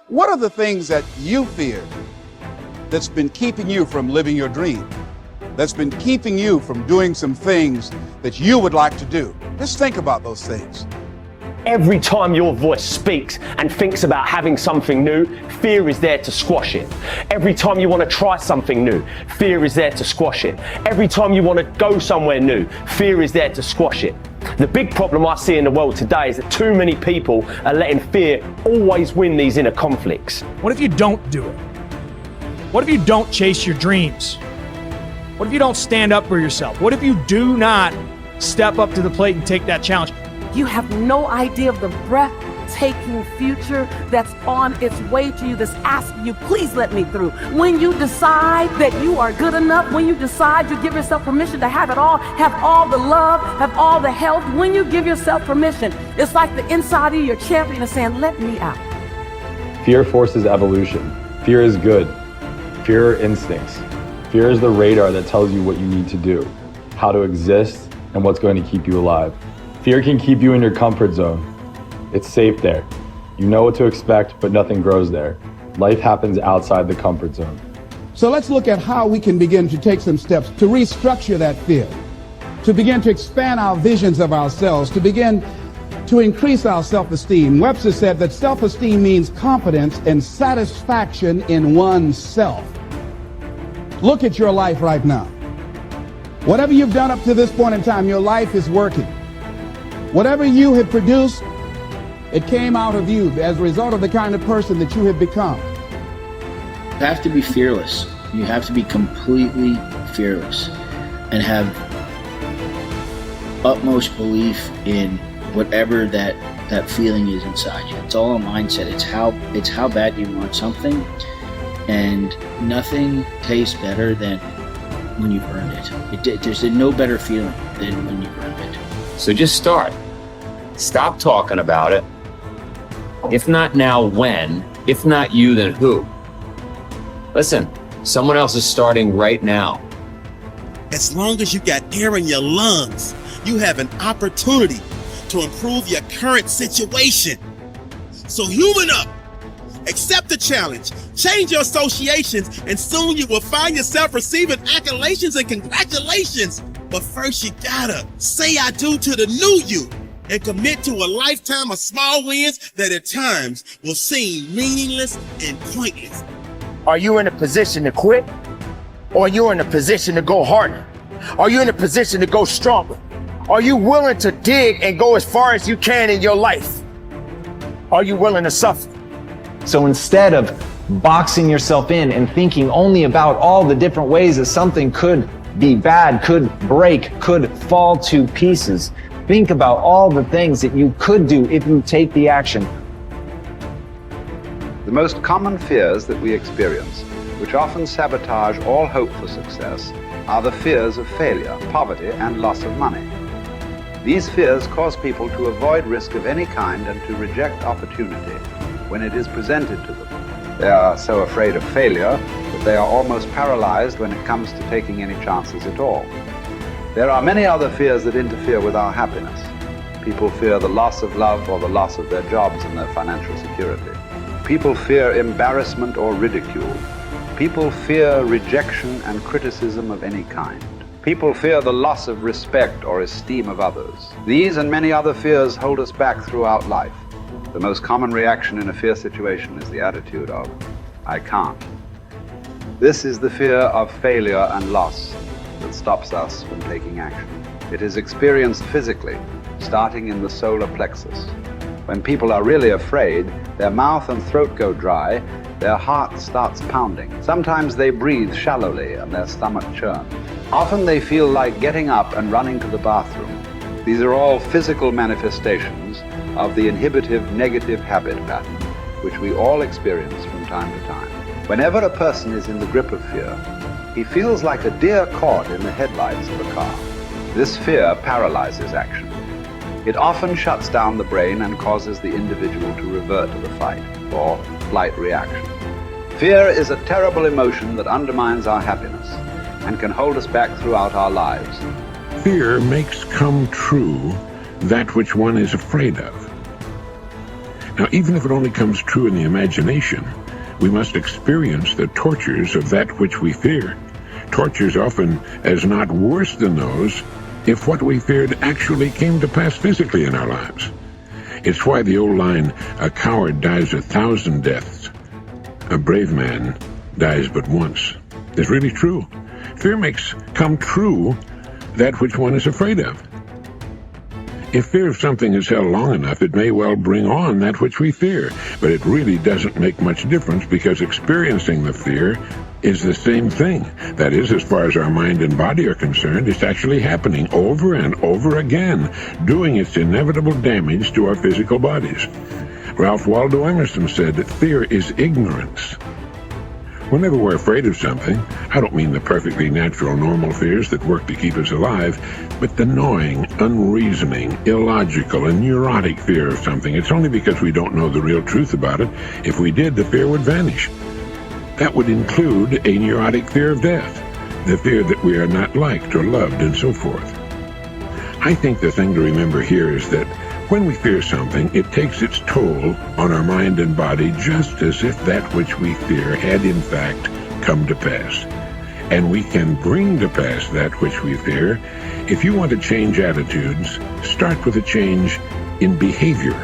What are the things that you fear that's been keeping you from living your dream? That's been keeping you from doing some things that you would like to do? Just think about those things. Every time your voice speaks and thinks about having something new, fear is there to squash it. Every time you want to try something new, fear is there to squash it. Every time you want to go somewhere new, fear is there to squash it. The big problem I see in the world today is that too many people are letting fear always win these inner conflicts. What if you don't do it? What if you don't chase your dreams? What if you don't stand up for yourself? What if you do not step up to the plate and take that challenge? You have no idea of the breathtaking future that's on its way to you, that's asking you, please let me through. When you decide that you are good enough, when you decide you give yourself permission to have it all, have all the love, have all the health, when you give yourself permission, it's like the inside of your champion is saying, let me out. Fear forces evolution. Fear is good. Fear are instincts. Fear is the radar that tells you what you need to do, how to exist, and what's going to keep you alive. Fear can keep you in your comfort zone. It's safe there. You know what to expect, but nothing grows there. Life happens outside the comfort zone. So let's look at how we can begin to take some steps to restructure that fear, to begin to expand our visions of ourselves, to begin to increase our self-esteem. Webster said that self-esteem means confidence and satisfaction in oneself. Look at your life right now. Whatever you've done up to this point in time, your life is working. Whatever you have produced, it came out of you as a result of the kind of person that you have become. You have to be fearless. You have to be completely fearless and have utmost belief in whatever that feeling is inside you. It's all a mindset. It's how bad you want something, and nothing tastes better than when you've earned it. There's no better feeling than when you've earned it. So just start. Stop talking about it. If not now, when? If not you, then who? Listen, someone else is starting right now. As long as you got air in your lungs, you have an opportunity to improve your current situation. So human up, accept the challenge, change your associations, and soon you will find yourself receiving accolations and congratulations. But first you gotta say I do to the new you and commit to a lifetime of small wins that at times will seem meaningless and pointless. Are you in a position to quit? Or are you in a position to go harder? Are you in a position to go stronger? Are you willing to dig and go as far as you can in your life? Are you willing to suffer? So instead of boxing yourself in and thinking only about all the different ways that something could be bad, could break, could fall to pieces, think about all the things that you could do if you take the action. The most common fears that we experience, which often sabotage all hope for success, are the fears of failure, poverty, and loss of money. These fears cause people to avoid risk of any kind and to reject opportunity when it is presented to them. They are so afraid of failure that they are almost paralyzed when it comes to taking any chances at all. There are many other fears that interfere with our happiness. People fear the loss of love or the loss of their jobs and their financial security. People fear embarrassment or ridicule. People fear rejection and criticism of any kind. People fear the loss of respect or esteem of others. These and many other fears hold us back throughout life. The most common reaction in a fear situation is the attitude of, I can't. This is the fear of failure and loss that stops us from taking action. It is experienced physically, starting in the solar plexus. When people are really afraid, their mouth and throat go dry, their heart starts pounding. Sometimes they breathe shallowly and their stomach churns. Often they feel like getting up and running to the bathroom. These are all physical manifestations of the inhibitive negative habit pattern, which we all experience from time to time. Whenever a person is in the grip of fear, he feels like a deer caught in the headlights of a car. This fear paralyzes action. It often shuts down the brain and causes the individual to revert to the fight or flight reaction. Fear is a terrible emotion that undermines our happiness and can hold us back throughout our lives. Fear makes come true that which one is afraid of. Now, even if it only comes true in the imagination, we must experience the tortures of that which we fear. Tortures often as not worse than those if what we feared actually came to pass physically in our lives. It's why the old line, "A coward dies 1,000 deaths, a brave man dies but once," is really true. Fear makes come true that which one is afraid of. If fear of something is held long enough, it may well bring on that which we fear, but it really doesn't make much difference because experiencing the fear is the same thing. That is, as far as our mind and body are concerned, it's actually happening over and over again, doing its inevitable damage to our physical bodies. Ralph Waldo Emerson said that fear is ignorance. Whenever we're afraid of something, I don't mean the perfectly natural, normal fears that work to keep us alive, but the gnawing, unreasoning, illogical, and neurotic fear of something. It's only because we don't know the real truth about it. If we did, the fear would vanish. That would include a neurotic fear of death, the fear that we are not liked or loved, and so forth. I think the thing to remember here is that when we fear something, it takes its toll on our mind and body just as if that which we fear had in fact come to pass. And we can bring to pass that which we fear. If you want to change attitudes, start with a change in behavior.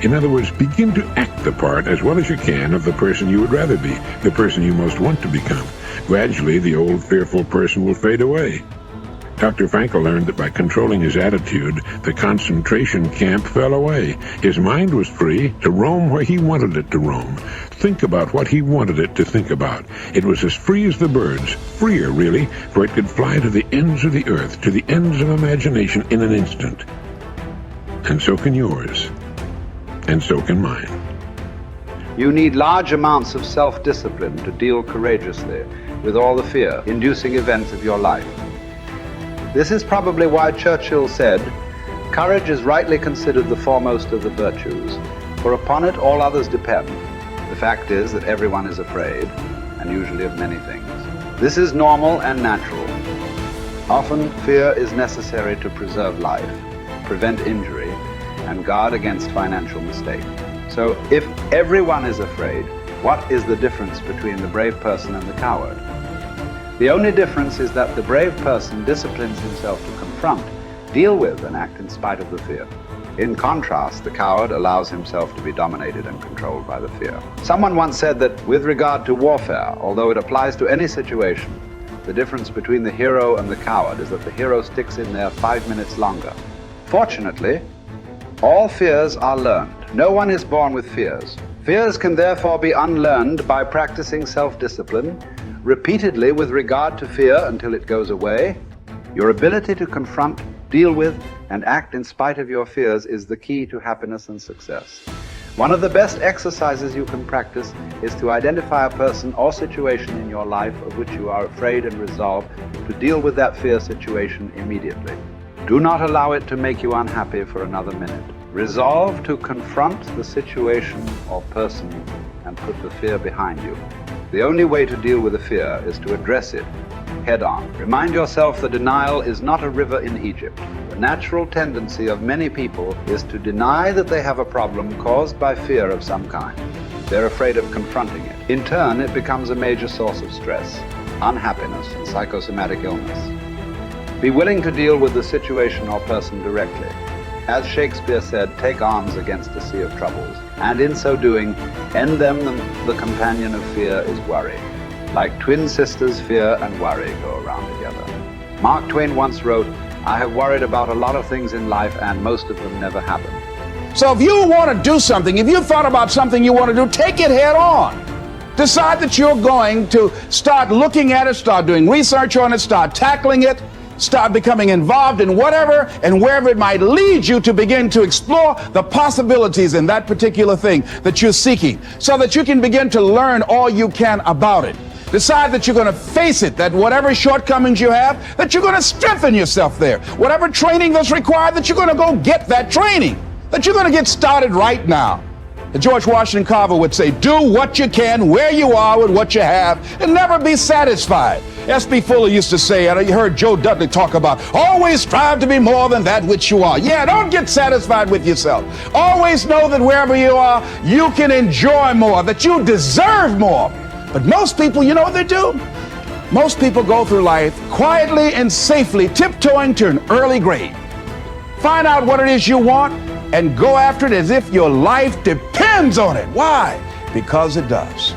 In other words, begin to act the part as well as you can of the person you would rather be, the person you most want to become. Gradually, the old fearful person will fade away. Dr. Frankl learned that by controlling his attitude, the concentration camp fell away. His mind was free to roam where he wanted it to roam, think about what he wanted it to think about. It was as free as the birds, freer really, for it could fly to the ends of the earth, to the ends of imagination in an instant. And so can yours, and so can mine. You need large amounts of self-discipline to deal courageously with all the fear-inducing events of your life. This is probably why Churchill said, "Courage is rightly considered the foremost of the virtues, for upon it all others depend." The fact is that everyone is afraid, and usually of many things. This is normal and natural. Often, fear is necessary to preserve life, prevent injury, and guard against financial mistake. So, if everyone is afraid, what is the difference between the brave person and the coward? The only difference is that the brave person disciplines himself to confront, deal with, and act in spite of the fear. In contrast, the coward allows himself to be dominated and controlled by the fear. Someone once said that with regard to warfare, although it applies to any situation, the difference between the hero and the coward is that the hero sticks in there 5 minutes longer. Fortunately, all fears are learned. No one is born with fears. Fears can therefore be unlearned by practicing self-discipline repeatedly with regard to fear until it goes away. Your ability to confront, deal with, and act in spite of your fears is the key to happiness and success. One of the best exercises you can practice is to identify a person or situation in your life of which you are afraid and resolve to deal with that fear situation immediately. Do not allow it to make you unhappy for another minute. Resolve to confront the situation or person and put the fear behind you. The only way to deal with the fear is to address it head on. Remind yourself that denial is not a river in Egypt. The natural tendency of many people is to deny that they have a problem caused by fear of some kind. They're afraid of confronting it. In turn, it becomes a major source of stress, unhappiness, and psychosomatic illness. Be willing to deal with the situation or person directly. As Shakespeare said, take arms against a sea of troubles, and in so doing, end them. The companion of fear is worry. Like twin sisters, fear and worry go around together. Mark Twain once wrote, "I have worried about a lot of things in life, and most of them never happen." So if you want to do something, if you thought about something you want to do, take it head on. Decide that you're going to start looking at it, start doing research on it, start tackling it, start becoming involved in whatever and wherever it might lead you to begin to explore the possibilities in that particular thing that you're seeking so that you can begin to learn all you can about it. Decide that you're going to face it, that whatever shortcomings you have, that you're going to strengthen yourself there. Whatever training that's required, that you're going to go get that training, that you're going to get started right now. George Washington Carver would say, do what you can where you are with what you have and never be satisfied. S.B. Fuller used to say, and you heard Joe Dudley talk about, always strive to be more than that which you are. Yeah, don't get satisfied with yourself. Always know that wherever you are, you can enjoy more, that you deserve more. But most people, you know what they do? Most people go through life quietly and safely tiptoeing to an early grave. Find out what it is you want and go after it as if your life depends on it. Why? Because it does.